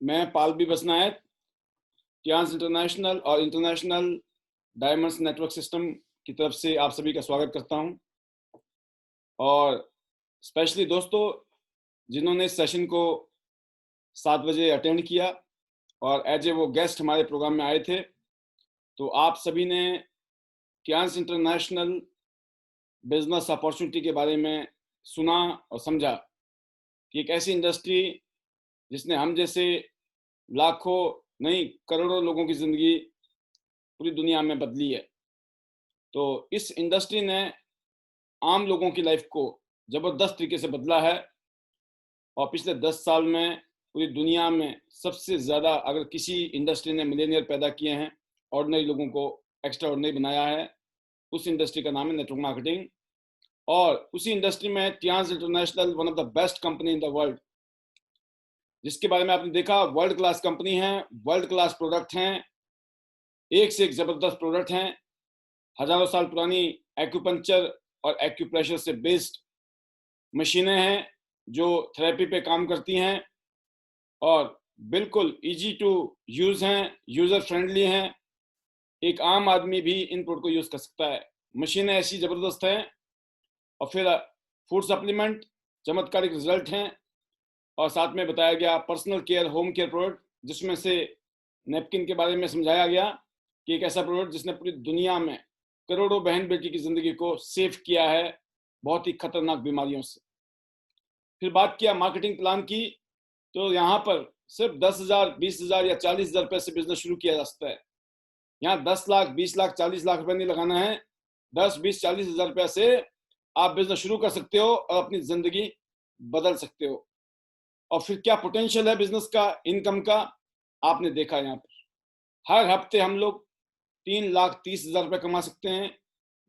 मैं पालबी बसनायक trans international और international diamonds network system की तरफ से आप सभी का स्वागत करता हूं। और स्पेशली दोस्तों जिन्होंने इस सेशन को 7 बजे अटेंड किया और एज ए वो गेस्ट हमारे प्रोग्राम में आए थे, तो आप सभी ने ट्रांस इंटरनेशनल बिजनेस अपॉर्चुनिटी के बारे में सुना और समझा कि एक ऐसी इंडस्ट्री जिसने हम जैसे लाखों नहीं करोड़ों लोगों की ज़िंदगी पूरी दुनिया में बदली है। तो इस इंडस्ट्री ने आम लोगों की लाइफ को ज़बरदस्त तरीके से बदला है और पिछले 10 साल में पूरी दुनिया में सबसे ज़्यादा अगर किसी इंडस्ट्री ने मिलियनियर पैदा किए हैं, ऑर्डिनरी लोगों को एक्स्ट्रा ऑर्डिनरी बनाया है, उस इंडस्ट्री का नाम है नेटवर्क मार्केटिंग। और उसी इंडस्ट्री में trans international one of the best company in the world, जिसके बारे में आपने देखा वर्ल्ड क्लास कंपनी है, वर्ल्ड क्लास प्रोडक्ट हैं, एक से एक ज़बरदस्त प्रोडक्ट हैं, हज़ारों साल पुरानी एक्यूपंक्चर और एक्यूप्रेशर से बेस्ड मशीनें हैं जो थेरेपी पे काम करती हैं और बिल्कुल इजी टू यूज़ हैं, यूज़र फ्रेंडली हैं। एक आम आदमी भी इन प्रोडक्ट को यूज़ कर सकता है। मशीनें ऐसी ज़बरदस्त हैं और फिर फूड सप्लीमेंट चमत्कारिक रिजल्ट हैं और साथ में बताया गया personal care home care product, जिसमें से नैपकिन के बारे में समझाया गया कि एक ऐसा प्रोडक्ट जिसने पूरी दुनिया में करोड़ों बहन बेटी की ज़िंदगी को सेव किया है बहुत ही खतरनाक बीमारियों से। फिर बात किया मार्केटिंग प्लान की, तो यहाँ पर सिर्फ 10,000, 20,000 या 40,000 रुपये से बिजनेस शुरू किया जा सकता है। यहाँ 10 लाख, 20 लाख, 40 लाख रुपये नहीं लगाना है। 10, 20, 40,000 रुपये से आप बिजनेस शुरू कर सकते हो और अपनी ज़िंदगी बदल सकते हो। और फिर क्या पोटेंशियल है बिजनेस का, इनकम का, आपने देखा यहाँ पर हर हफ्ते हम लोग 3,30,000 रुपये कमा सकते हैं,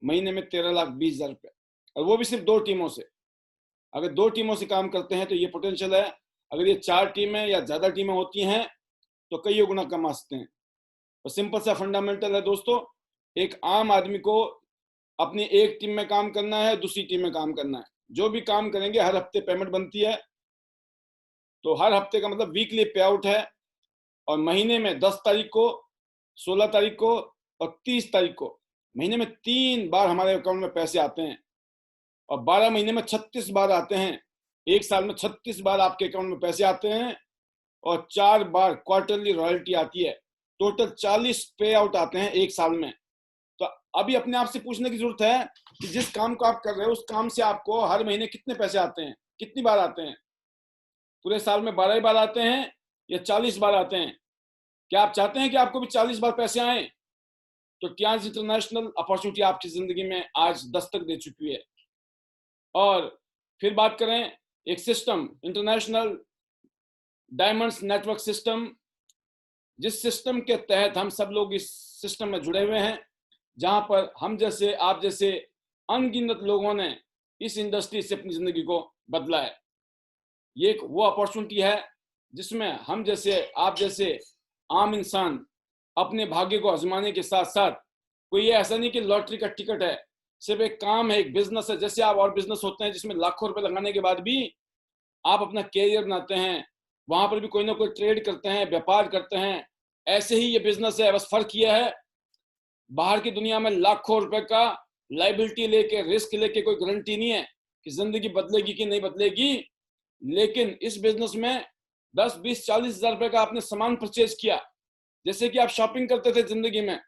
महीने में 13,20,000 रुपये, और वो भी सिर्फ 2 टीमों से। अगर 2 टीमों से काम करते हैं तो ये पोटेंशियल है। अगर ये 4 टीमें या ज़्यादा टीमें होती हैं तो कई गुना कमा सकते हैं। और सिंपल सा फंडामेंटल है दोस्तों, एक आम आदमी को अपनी एक टीम में काम करना है, दूसरी टीम में काम करना है। जो भी काम करेंगे हर हफ्ते पेमेंट बनती है, तो हर हफ्ते का मतलब वीकली पे आउट है। और महीने में 10 तारीख को, 16 तारीख को और 30 तारीख को महीने में 3 बार हमारे अकाउंट में पैसे आते हैं और 12 महीने में 36 बार आते हैं। एक साल में 36 बार आपके अकाउंट में पैसे आते हैं और 4 बार क्वार्टरली रॉयल्टी आती है। टोटल 40 पे आउट आते हैं एक साल में। तो अभी अपने आप से पूछने की जरूरत है कि जिस काम को आप कर रहे हो उस काम से आपको हर महीने कितने पैसे आते हैं, कितनी बार आते हैं? पूरे साल में 12 बार आते हैं या 40 बार आते हैं? क्या आप चाहते हैं कि आपको भी 40 बार पैसे आए? तो ट्रांस इंटरनेशनल अपॉर्चुनिटी आपकी जिंदगी में आज दस्तक दे चुकी है। और फिर बात करें एक system, international diamonds network system, जिस सिस्टम के तहत हम सब लोग इस सिस्टम में जुड़े हुए हैं, जहां पर हम जैसे आप जैसे अनगिनत लोगों ने इस इंडस्ट्री से अपनी जिंदगी को बदला है। ये एक वो अपॉर्चुनिटी है जिसमें हम जैसे आप जैसे आम इंसान अपने भाग्य को आजमाने के साथ साथ, कोई ये ऐसा नहीं कि लॉटरी का टिकट है, सिर्फ एक काम है, एक बिजनेस है। जैसे आप और बिजनेस होते हैं जिसमें लाखों रुपए लगाने के बाद भी आप अपना कैरियर बनाते हैं, वहां पर भी कोई ना कोई ट्रेड करते हैं, व्यापार करते हैं, ऐसे ही ये बिजनेस है। बस फर्क यह है, बाहर की दुनिया में लाखों रुपए का लाइबिलिटी लेके, रिस्क लेके कोई गारंटी नहीं है कि जिंदगी बदलेगी कि नहीं बदलेगी। लेकिन इस बिजनेस में 10, 20, 40,000 रुपए का आपने सामान परचेज किया, जैसे कि आप शॉपिंग करते थे जिंदगी में,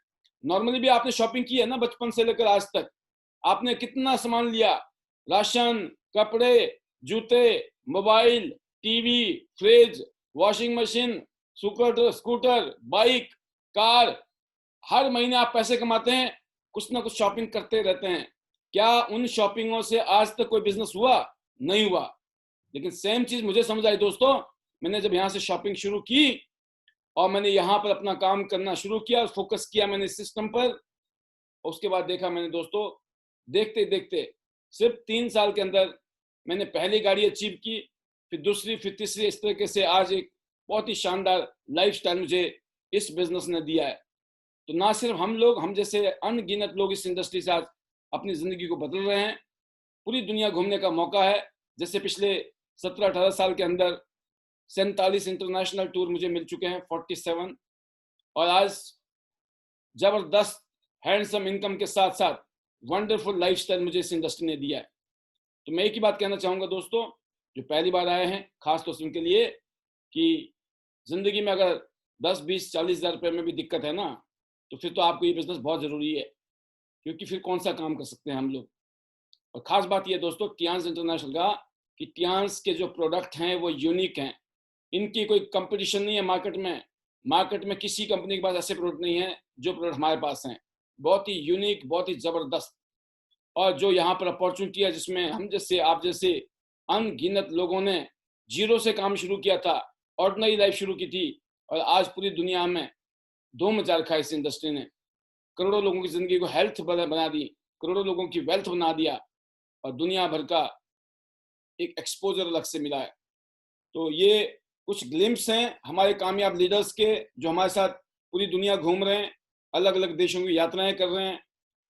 नॉर्मली भी आपने शॉपिंग की है ना, बचपन से लेकर आज तक आपने कितना सामान लिया, राशन, कपड़े, जूते, mobile, TV, fridge, washing machine, scooter, bike, car. हर महीने आप पैसे कमाते हैं, कुछ ना कुछ शॉपिंग करते रहते हैं। क्या उन शॉपिंगों से आज तक कोई बिजनेस हुआ? नहीं हुआ। लेकिन सेम चीज मुझे समझ आई दोस्तों, मैंने जब यहाँ से शॉपिंग शुरू की और मैंने यहाँ पर अपना काम करना शुरू किया, फोकस किया मैंने सिस्टम पर, उसके बाद देखा मैंने दोस्तों, देखते देखते सिर्फ 3 साल के अंदर मैंने पहली गाड़ी अचीव की, फिर दूसरी, फिर तीसरी। इस तरीके से आज एक बहुत ही शानदार लाइफस्टाइल मुझे इस बिजनेस ने दिया है। तो ना सिर्फ हम लोग, हम जैसे अनगिनत लोग इस इंडस्ट्री से आज अपनी जिंदगी को बदल रहे हैं। पूरी दुनिया घूमने का मौका है। जैसे पिछले 17-18 साल के अंदर 47 इंटरनेशनल टूर मुझे मिल चुके हैं, 47, और आज जबरदस्त हैंडसम इनकम के साथ साथ वंडरफुल लाइफस्टाइल मुझे इस इंडस्ट्री ने दिया है। तो मैं एक ही बात कहना चाहूंगा दोस्तों, जो पहली बार आए हैं, खास तौर से उनके लिए, कि जिंदगी में अगर 10, 20, 40 हज़ार रुपये में भी दिक्कत है ना, तो फिर तो आपको ये बिजनेस बहुत जरूरी है, क्योंकि फिर कौन सा काम कर सकते हैं हम लोग। और खास बात ये दोस्तों टियांस इंटरनेशनल का, कि टियांस के जो प्रोडक्ट हैं वो यूनिक हैं, इनकी कोई कंपटीशन नहीं है मार्केट में। मार्केट में किसी कंपनी के पास ऐसे प्रोडक्ट नहीं है जो प्रोडक्ट हमारे पास हैं, बहुत ही यूनिक, बहुत ही जबरदस्त। और जो यहाँ पर अपॉर्चुनिटी है, जिसमें हम जैसे, आप जैसे अनगिनत लोगों ने जीरो से काम शुरू किया था, ऑर्डिनरी लाइफ शुरू की थी, और आज पूरी दुनिया में धूम मचा रखा है इस इंडस्ट्री ने। करोड़ों लोगों की जिंदगी को हेल्थ बना दी, करोड़ों लोगों की वेल्थ बना दिया, और दुनिया भर का एक एक्सपोजर अलग से मिला है। तो ये कुछ ग्लिम्स हैं हमारे कामयाब लीडर्स के, जो हमारे साथ पूरी दुनिया घूम रहे हैं, अलग अलग देशों की यात्राएं कर रहे हैं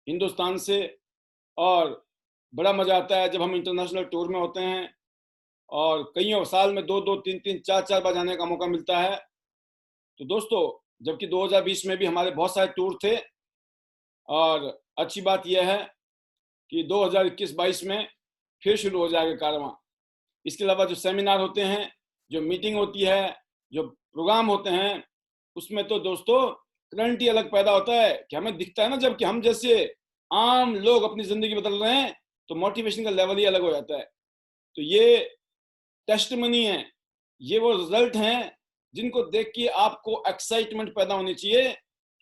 हिंदुस्तान से। और बड़ा मजा आता है जब हम इंटरनेशनल टूर में होते हैं, और कईयों साल में 2-2, 3-3, 4-4 बार जाने का मौका मिलता है। तो दोस्तों, जबकि 2020 में भी हमारे बहुत सारे टूर थे, और अच्छी बात यह है कि 2021-22 में फिर शुरू हो जाएगा कारवां। इसके अलावा जो सेमिनार होते हैं, जो मीटिंग होती है, जो प्रोग्राम होते हैं, उसमें तो दोस्तों करंट ही अलग पैदा होता है कि हमें दिखता है ना, जब कि हम जैसे आम लोग अपनी जिंदगी बदल रहे हैं, तो मोटिवेशन का लेवल ही अलग हो जाता है। तो ये टेस्टमनी है, ये वो रिजल्ट हैं जिनको देख के आपको एक्साइटमेंट पैदा होनी चाहिए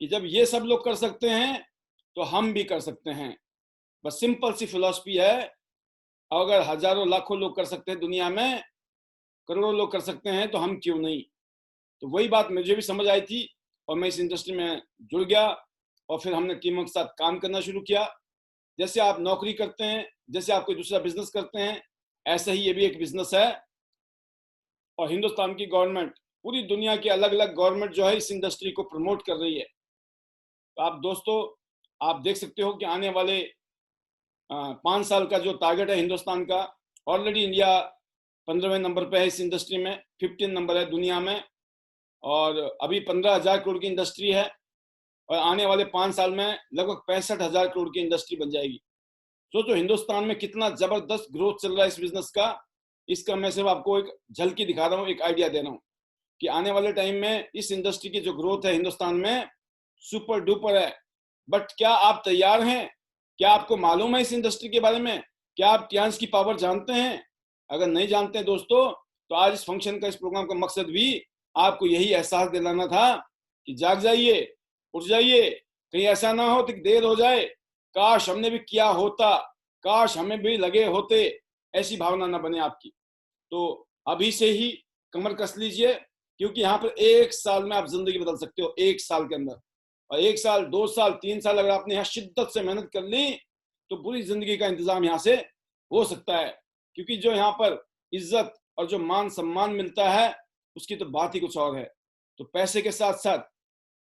कि जब ये सब लोग कर सकते हैं तो हम भी कर सकते हैं। बस सिंपल सी फिलॉसफी है, अगर हजारों लाखों लोग कर सकते हैं दुनिया में, करोड़ों लोग कर सकते हैं, तो हम क्यों नहीं। तो वही बात मुझे भी समझ आई थी, और मैं इस इंडस्ट्री में जुड़ गया, और फिर हमने टीमों के साथ काम करना शुरू किया। जैसे आप नौकरी करते हैं, जैसे आप कोई दूसरा बिजनेस करते हैं, ऐसा ही ये भी एक बिजनेस है। और हिंदुस्तान की गवर्नमेंट, पूरी दुनिया की अलग अलग गवर्नमेंट जो है इस इंडस्ट्री को प्रमोट कर रही है। तो आप दोस्तों, आप देख सकते हो कि आने वाले 5 साल का जो टारगेट है हिंदुस्तान का, ऑलरेडी इंडिया 15वें नंबर पे है इस इंडस्ट्री में, 15 नंबर है दुनिया में, और अभी 15,000 करोड़ की इंडस्ट्री है, और आने वाले 5 साल में लगभग 65,000 करोड़ की इंडस्ट्री बन जाएगी। सोचो हिंदुस्तान में कितना जबरदस्त ग्रोथ चल रहा है इस बिजनेस का। इसका मैं सिर्फ आपको एक झलकी दिखा रहा हूँ, एक आइडिया दे रहा हूँ कि आने वाले टाइम में इस इंडस्ट्री की जो ग्रोथ है हिंदुस्तान में, सुपर डुपर है। बट क्या आप तैयार हैं? क्या आपको मालूम है इस इंडस्ट्री के बारे में? क्या आप टियांस की पावर जानते हैं? अगर नहीं जानते हैं दोस्तों, तो आज इस फंक्शन का, इस प्रोग्राम का मकसद भी आपको यही एहसास दिलाना था कि जाग जाइए, उठ जाइए, कहीं ऐसा ना हो कि देर हो जाए, काश हमने भी किया होता, काश हमें भी लगे होते, ऐसी भावना ना बने आपकी। तो अभी से ही कमर कस लीजिए, क्योंकि यहाँ पर 1 साल में आप जिंदगी बदल सकते हो, 1 साल के अंदर। और 1 साल, 2 साल, 3 साल अगर आपने यहाँ शिद्दत से मेहनत कर ली, तो पूरी जिंदगी का इंतजाम यहाँ से हो सकता है। क्योंकि जो यहाँ पर इज्जत और जो मान सम्मान मिलता है, उसकी तो बात ही कुछ और है। तो पैसे के साथ साथ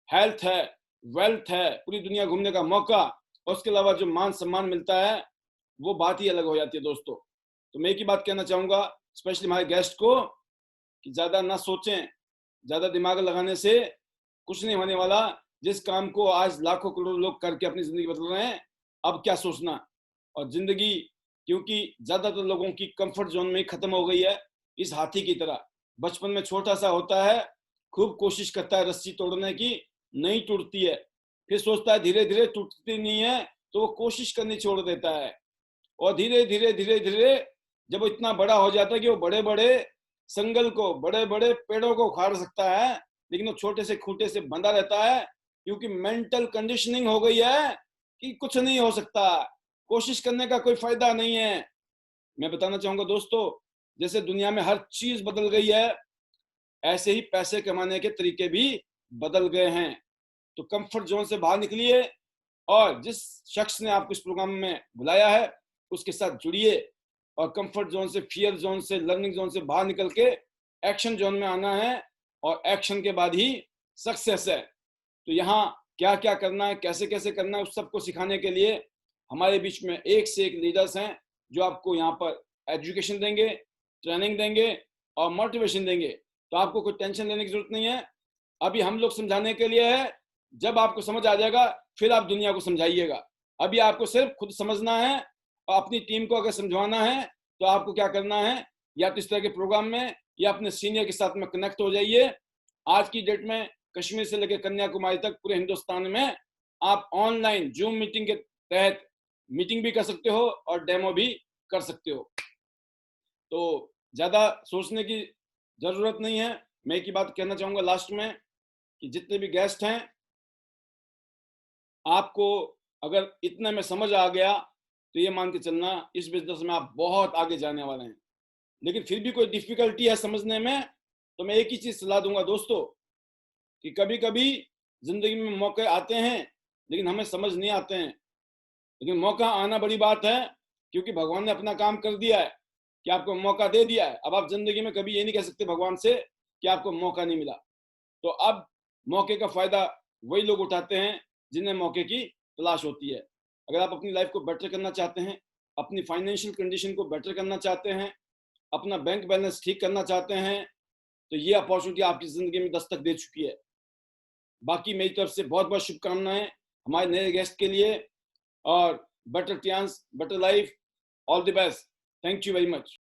हेल्थ है, वेल्थ है, पूरी दुनिया घूमने का मौका, और उसके अलावा जो मान सम्मान मिलता है, वो बात ही अलग हो जाती है दोस्तों। तो मैं एक ही बात कहना चाहूंगा, स्पेशली हमारे गेस्ट को, कि ज्यादा ना सोचें, ज्यादा दिमाग लगाने से कुछ नहीं होने वाला। जिस काम को आज लाखों करोड़ों लोग करके अपनी जिंदगी बदल रहे हैं, अब क्या सोचना। और जिंदगी, क्योंकि ज्यादातर लोगों की कंफर्ट जोन में खत्म हो गई है, इस हाथी की तरह बचपन में छोटा सा होता है, खूब कोशिश करता है रस्सी तोड़ने की, नहीं टूटती है, फिर सोचता है धीरे धीरे टूटती नहीं है, तो वो कोशिश करनी छोड़ देता है, और धीरे धीरे धीरे धीरे जब वो इतना बड़ा हो जाता है कि वो बड़े बड़े संगल को, बड़े बड़े पेड़ों को उखाड़ सकता है, लेकिन वो छोटे से खूंटे से बंधा रहता है, क्योंकि मेंटल कंडीशनिंग हो गई है कि कुछ नहीं हो सकता, कोशिश करने का कोई फायदा नहीं है। मैं बताना चाहूंगा दोस्तों, जैसे दुनिया में हर चीज बदल गई है, ऐसे ही पैसे कमाने के तरीके भी बदल गए हैं। तो कंफर्ट जोन से बाहर निकलिए, और जिस शख्स ने आपको इस प्रोग्राम में बुलाया है उसके साथ जुड़िए, और कंफर्ट जोन से, फियर जोन से, लर्निंग जोन से बाहर निकल के एक्शन जोन में आना है, और एक्शन के बाद ही सक्सेस है। तो यहाँ क्या क्या करना है, कैसे कैसे करना है, उस सबको सिखाने के लिए हमारे बीच में एक से एक लीडर्स हैं, जो आपको यहाँ पर एजुकेशन देंगे, ट्रेनिंग देंगे और मोटिवेशन देंगे। तो आपको कोई टेंशन लेने की जरूरत नहीं है। अभी हम लोग समझाने के लिए है, जब आपको समझ आ जाएगा फिर आप दुनिया को समझाइएगा। अभी आपको सिर्फ खुद समझना है, और अपनी टीम को अगर समझाना है तो आपको क्या करना है, या तो इस तरह के प्रोग्राम में या अपने सीनियर के साथ में कनेक्ट हो जाइए। आज की डेट में कश्मीर से लेकर कन्याकुमारी तक पूरे हिंदुस्तान में आप ऑनलाइन जूम मीटिंग के तहत मीटिंग भी कर सकते हो और डेमो भी कर सकते हो। तो ज्यादा सोचने की जरूरत नहीं है। मैं एक ही बात कहना चाहूंगा लास्ट में कि जितने भी गेस्ट हैं, आपको अगर इतने में समझ आ गया तो ये मान के चलना इस बिजनेस में आप बहुत आगे जाने वाले हैं। लेकिन फिर भी कोई डिफिकल्टी है समझने में, तो मैं एक ही चीज सलाह दूंगा दोस्तों, कि कभी कभी जिंदगी में मौके आते हैं लेकिन हमें समझ नहीं आते हैं। लेकिन मौका आना बड़ी बात है, क्योंकि भगवान ने अपना काम कर दिया है कि आपको मौका दे दिया है। अब आप जिंदगी में कभी ये नहीं कह सकते भगवान से कि आपको मौका नहीं मिला। तो अब मौके का फायदा वही लोग उठाते हैं जिन्हें मौके की तलाश होती है। अगर आप अपनी लाइफ को बेटर करना चाहते हैं, अपनी फाइनेंशियल कंडीशन को बेटर करना चाहते हैं, अपना बैंक बैलेंस ठीक करना चाहते हैं, तो ये अपॉर्चुनिटी आपकी जिंदगी में दस्तक दे चुकी है। बाकी मेरी तरफ से बहुत बहुत शुभकामनाएं हमारे नए गेस्ट के लिए, और better chance, better life, all the best. Thank you very much.